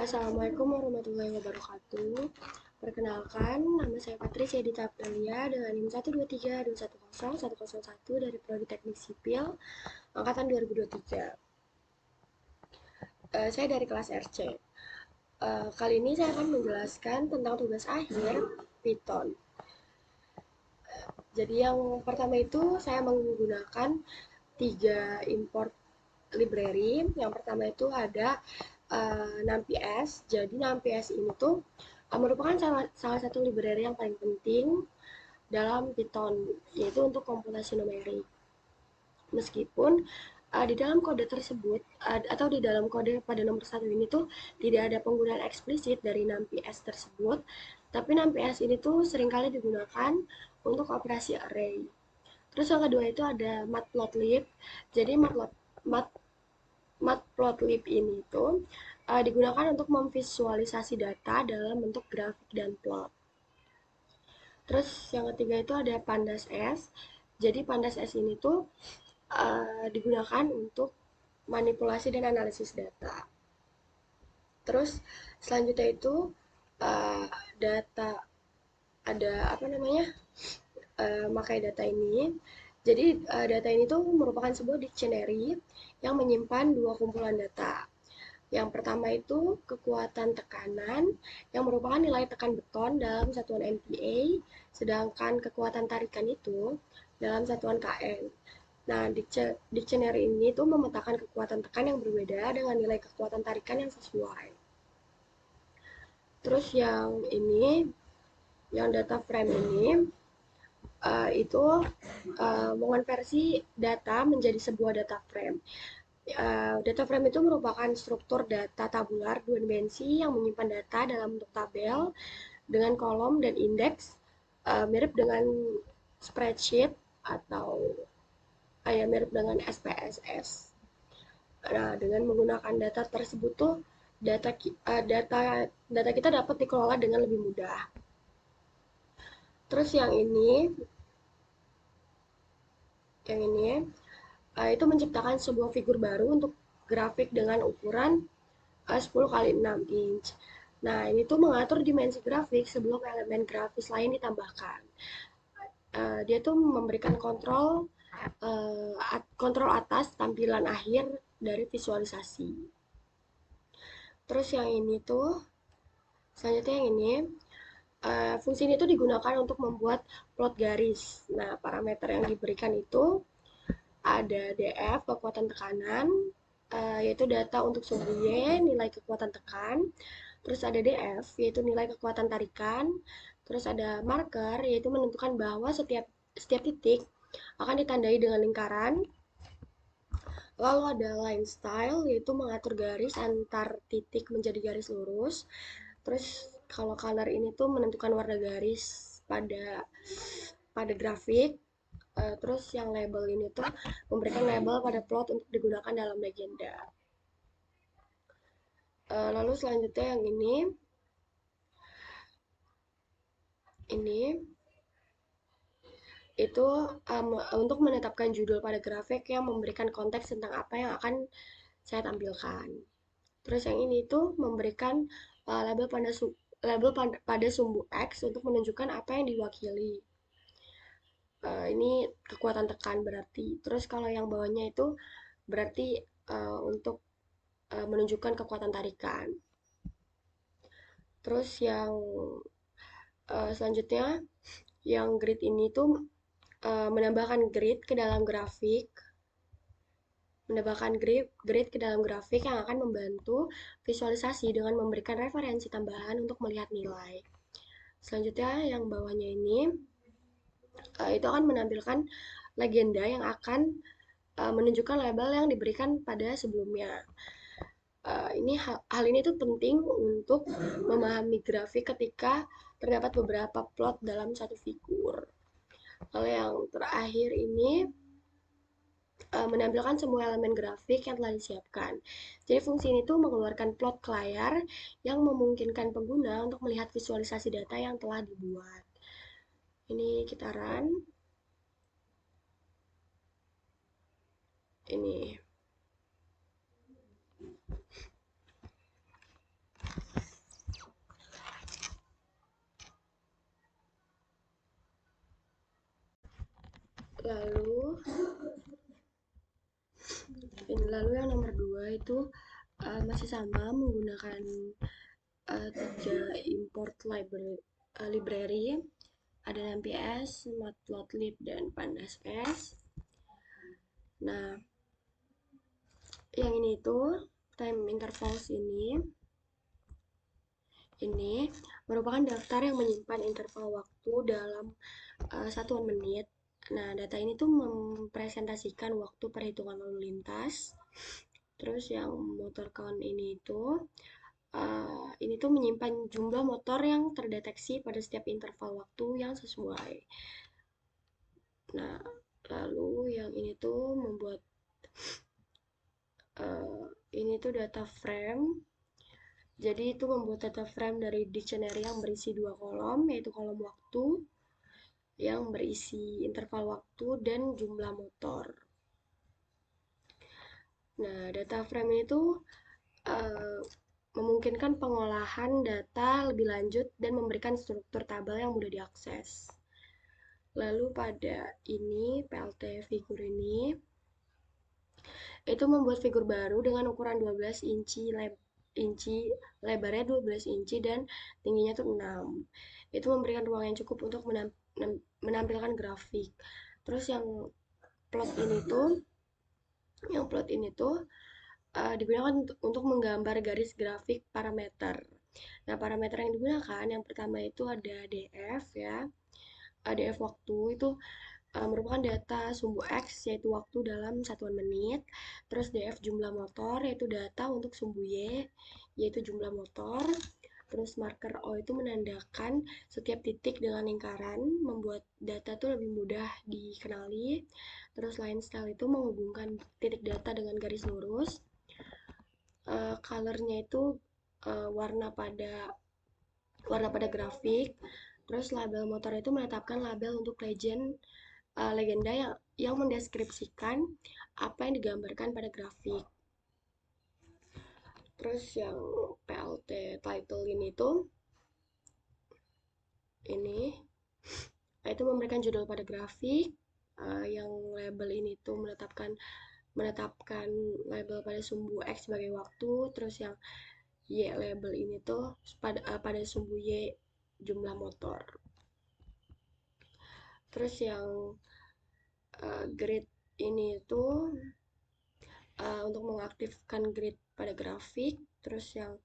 Assalamualaikum warahmatullahi wabarakatuh. Perkenalkan, nama saya Patricia Edita Aprilia dengan NIM 123210101 dari Prodi Teknik Sipil angkatan 2023. Saya dari kelas RC. Kali ini saya akan menjelaskan tentang tugas akhir Python. Jadi yang pertama itu saya menggunakan 3 import library. Yang pertama itu ada NumPS. Jadi NumPS ini tuh merupakan salah satu library yang paling penting dalam Python, yaitu untuk komputasi numerik. Meskipun di dalam kode tersebut atau di dalam kode pada nomor 1 ini tuh tidak ada penggunaan eksplisit dari NumPS tersebut, tapi NumPS ini tuh seringkali digunakan untuk operasi array. Terus yang kedua itu ada matplotlib. Jadi matplotlib ini tuh digunakan untuk memvisualisasi data dalam bentuk grafik dan plot. Terus yang ketiga itu ada pandas S. Jadi pandas S ini tuh digunakan untuk manipulasi dan analisis data. Terus selanjutnya itu data ada apa namanya makai data ini. Jadi data ini tuh merupakan sebuah dictionary yang menyimpan dua kumpulan data. Yang pertama itu kekuatan tekanan yang merupakan nilai tekan beton dalam satuan MPa, sedangkan kekuatan tarikan itu dalam satuan Kn. Nah, dictionary ini tuh memetakan kekuatan tekan yang berbeda dengan nilai kekuatan tarikan yang sesuai. Terus yang ini, yang data frame ini, itu mengonversi data menjadi sebuah data frame. Data frame itu merupakan struktur data tabular dua dimensi yang menyimpan data dalam bentuk tabel dengan kolom dan indeks, mirip dengan spreadsheet atau mirip dengan SPSS. Nah, dengan menggunakan data tersebut tuh data kita dapat dikelola dengan lebih mudah. Terus yang ini itu menciptakan sebuah figur baru untuk grafik dengan ukuran 10 kali 6 inch. Nah, ini tuh mengatur dimensi grafik sebelum elemen grafis lain ditambahkan. Dia tuh memberikan kontrol atas tampilan akhir dari visualisasi. Terus yang ini tuh, selanjutnya yang ini, fungsi ini tuh digunakan untuk membuat plot garis. Nah, parameter yang diberikan itu ada DF, kekuatan tekanan, yaitu data untuk suhu Y, nilai kekuatan tekan. Terus ada DF, yaitu nilai kekuatan tarikan. Terus ada marker, yaitu menentukan bahwa setiap titik akan ditandai dengan lingkaran. Lalu ada line style, yaitu mengatur garis antar titik menjadi garis lurus. Terus kalau color ini tuh menentukan warna garis pada grafik. Terus yang label ini tuh memberikan label pada plot untuk digunakan dalam legenda. Lalu selanjutnya yang ini itu untuk menetapkan judul pada grafik yang memberikan konteks tentang apa yang akan saya tampilkan. Terus yang ini tuh memberikan label pada sumbu X untuk menunjukkan apa yang diwakili. Ini kekuatan tekan berarti. Terus kalau yang bawahnya itu berarti untuk menunjukkan kekuatan tarikan. Terus yang selanjutnya yang grid ini tuh menambahkan grid ke dalam grafik. Menambahkan grid ke dalam grafik yang akan membantu visualisasi dengan memberikan referensi tambahan untuk melihat nilai. Selanjutnya yang bawahnya ini itu akan menampilkan legenda yang akan menunjukkan label yang diberikan pada sebelumnya. Hal ini tuh penting untuk memahami grafik ketika terdapat beberapa plot dalam satu figur. Lalu yang terakhir ini menampilkan semua elemen grafik yang telah disiapkan. Jadi fungsi ini tuh mengeluarkan plot ke layar yang memungkinkan pengguna untuk melihat visualisasi data yang telah dibuat. Ini kita run. Ini. Lalu yang nomor 2 itu masih sama menggunakan tiga import library, ada NumPy, Matplotlib, dan Pandas S. Nah, yang ini tuh time intervals ini merupakan daftar yang menyimpan interval waktu dalam satuan menit. Nah, data ini tuh mempresentasikan waktu perhitungan lalu lintas. Terus yang motor count ini tuh menyimpan jumlah motor yang terdeteksi pada setiap interval waktu yang sesuai. Nah, lalu yang ini tuh membuat ini tuh data frame. Jadi itu membuat data frame dari dictionary yang berisi dua kolom, yaitu kolom waktu yang berisi interval waktu dan jumlah motor. Nah, data frame itu uh, memungkinkan pengolahan data lebih lanjut dan memberikan struktur tabel yang mudah diakses. Lalu pada PLT figur ini, itu membuat figur baru dengan ukuran 12 inci, lebarnya 12 inci dan tingginya tuh 6. Itu memberikan ruang yang cukup untuk menampilkan grafik. Terus plot ini tuh digunakan untuk menggambar garis grafik parameter. Nah, parameter yang digunakan yang pertama itu ada DF ya. DF waktu itu merupakan data sumbu X yaitu waktu dalam satuan menit. Terus DF jumlah motor yaitu data untuk sumbu Y yaitu jumlah motor. Terus marker O itu menandakan setiap titik dengan lingkaran, membuat data tuh lebih mudah dikenali. Terus line style itu menghubungkan titik data dengan garis lurus. Colornya itu warna pada grafik. Terus label motor itu menetapkan label untuk legenda yang mendeskripsikan apa yang digambarkan pada grafik. Terus yang PLT title ini itu memberikan judul pada grafik. Yang label ini tuh menetapkan label pada sumbu X sebagai waktu. Terus yang Y label ini tuh pada sumbu Y jumlah motor. Terus yang grid ini tuh untuk mengaktifkan grid pada grafik. Terus yang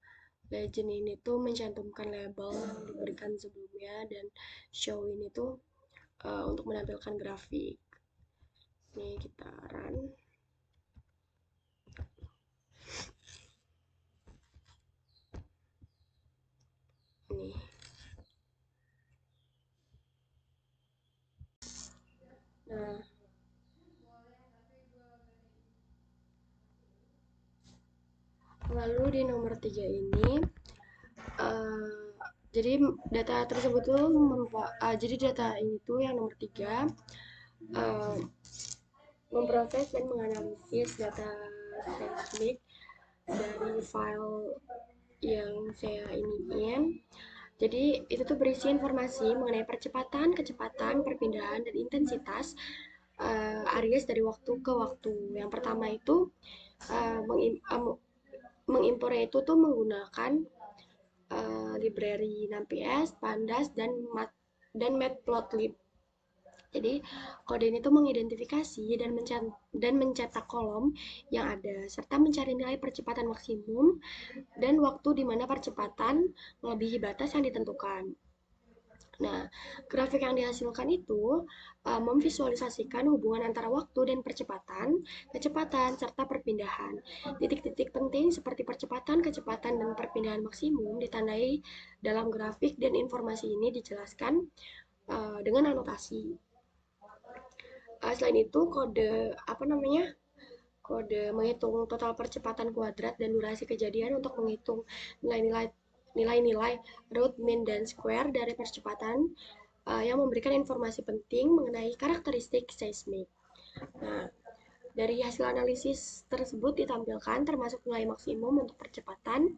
legend ini tuh mencantumkan label yang diberikan sebelumnya, dan show ini tuh untuk menampilkan grafik. Ini kita run. Nih. Nah, lalu di nomor 3 ini jadi data tersebut tuh jadi data ini tuh yang nomor 3 memproses dan menganalisis data seismik dari file yang saya iniin. Jadi itu tuh berisi informasi mengenai percepatan, kecepatan, perpindahan, dan intensitas Aries dari waktu ke waktu. Yang pertama itu mengimpornya itu tuh menggunakan library NumPy, Pandas, dan Matplotlib. Jadi kode ini tuh mengidentifikasi dan mencetak kolom yang ada serta mencari nilai percepatan maksimum dan waktu di mana percepatan melebihi batas yang ditentukan. Nah, grafik yang dihasilkan itu memvisualisasikan hubungan antara waktu dan percepatan, kecepatan, serta perpindahan. Titik-titik penting seperti percepatan, kecepatan, dan perpindahan maksimum ditandai dalam grafik, dan informasi ini dijelaskan dengan anotasi. Selain itu, kode menghitung total percepatan kuadrat dan durasi kejadian untuk menghitung nilai-nilai root, mean, dan square dari percepatan yang memberikan informasi penting mengenai karakteristik seismik. Nah, dari hasil analisis tersebut ditampilkan termasuk nilai maksimum untuk percepatan,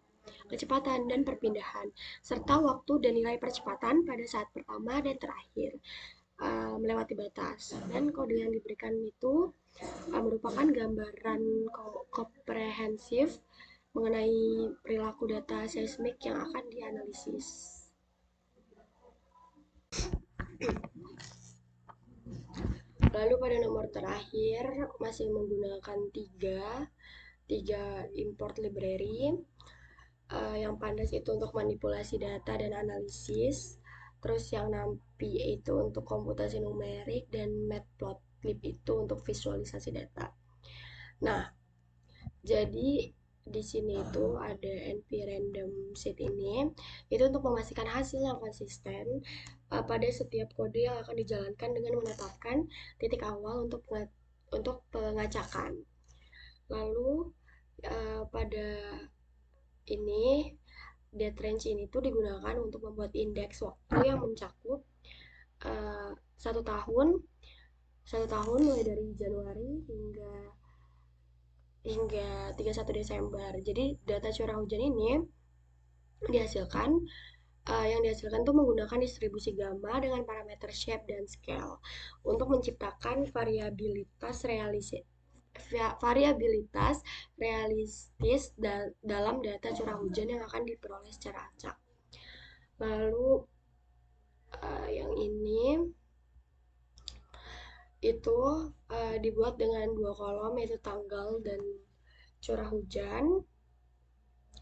kecepatan, dan perpindahan, serta waktu dan nilai percepatan pada saat pertama dan terakhir. melewati batas. Dan kode yang diberikan itu merupakan gambaran komprehensif mengenai perilaku data seismik yang akan dianalisis. Lalu pada nomor terakhir masih menggunakan tiga import library. Yang pandas itu untuk manipulasi data dan analisis. Terus yang NumPy itu untuk komputasi numerik dan Matplotlib itu untuk visualisasi data. Nah, jadi di sini itu ada NP random sheet ini itu untuk memastikan hasil yang konsisten pada setiap kode yang akan dijalankan dengan menetapkan titik awal untuk pengacakan. Lalu pada ini date range ini tuh digunakan untuk membuat indeks waktu yang mencakup uh, satu tahun satu tahun mulai dari Januari hingga hingga 31 Desember. Jadi data curah hujan ini dihasilkan yang dihasilkan tuh menggunakan distribusi gamma dengan parameter shape dan scale untuk menciptakan variabilitas dalam data curah hujan yang akan diperoleh secara acak. Lalu yang ini itu dibuat dengan dua kolom yaitu tanggal dan curah hujan.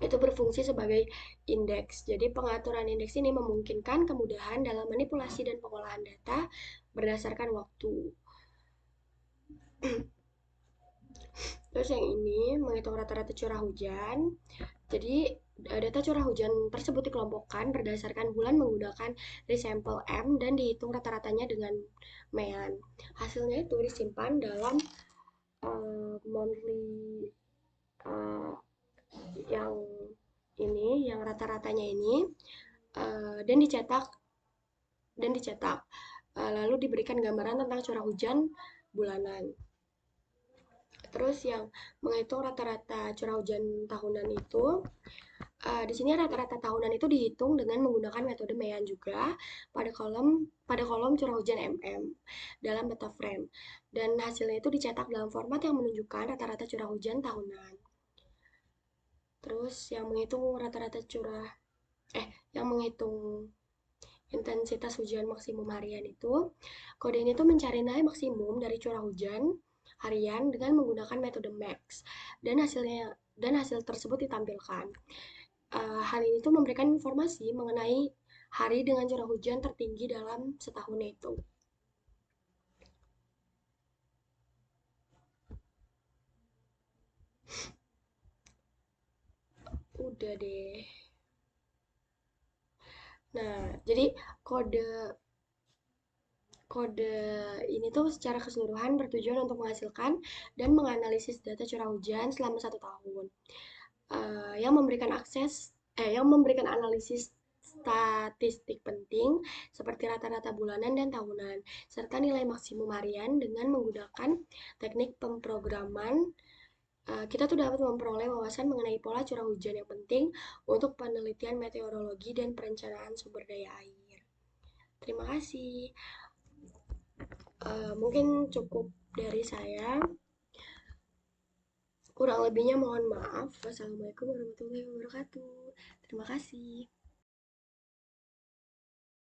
Itu berfungsi sebagai indeks. Jadi pengaturan indeks ini memungkinkan kemudahan dalam manipulasi dan pengolahan data berdasarkan waktu. Terus yang ini menghitung rata-rata curah hujan. Jadi data curah hujan tersebut dikelompokkan berdasarkan bulan menggunakan resample M dan dihitung rata-ratanya dengan MEAN. Hasilnya itu disimpan dalam monthly uh, yang yang rata-ratanya ini dan dicetak lalu diberikan gambaran tentang curah hujan bulanan. Terus yang menghitung rata-rata curah hujan tahunan itu di sini rata-rata tahunan itu dihitung dengan menggunakan metode MEAN juga pada kolom curah hujan MM dalam data frame dan hasilnya itu dicetak dalam format yang menunjukkan rata-rata curah hujan tahunan. Terus yang menghitung yang menghitung intensitas hujan maksimum harian itu, kode ini tuh mencari nilai maksimum dari curah hujan harian dengan menggunakan metode MAX dan hasil tersebut ditampilkan. Hal ini tuh memberikan informasi mengenai hari dengan curah hujan tertinggi dalam setahun itu. Udah deh. Nah, jadi kode kode ini tuh secara keseluruhan bertujuan untuk menghasilkan dan menganalisis data curah hujan selama 1 tahun. Yang memberikan analisis statistik penting seperti rata-rata bulanan dan tahunan, serta nilai maksimum harian dengan menggunakan teknik pemrograman. Kita tuh dapat memperoleh wawasan mengenai pola curah hujan yang penting untuk penelitian meteorologi dan perencanaan sumber daya air. Terima kasih. Mungkin cukup dari saya. Kurang lebihnya mohon maaf. Wassalamualaikum warahmatullahi wabarakatuh. Terima kasih.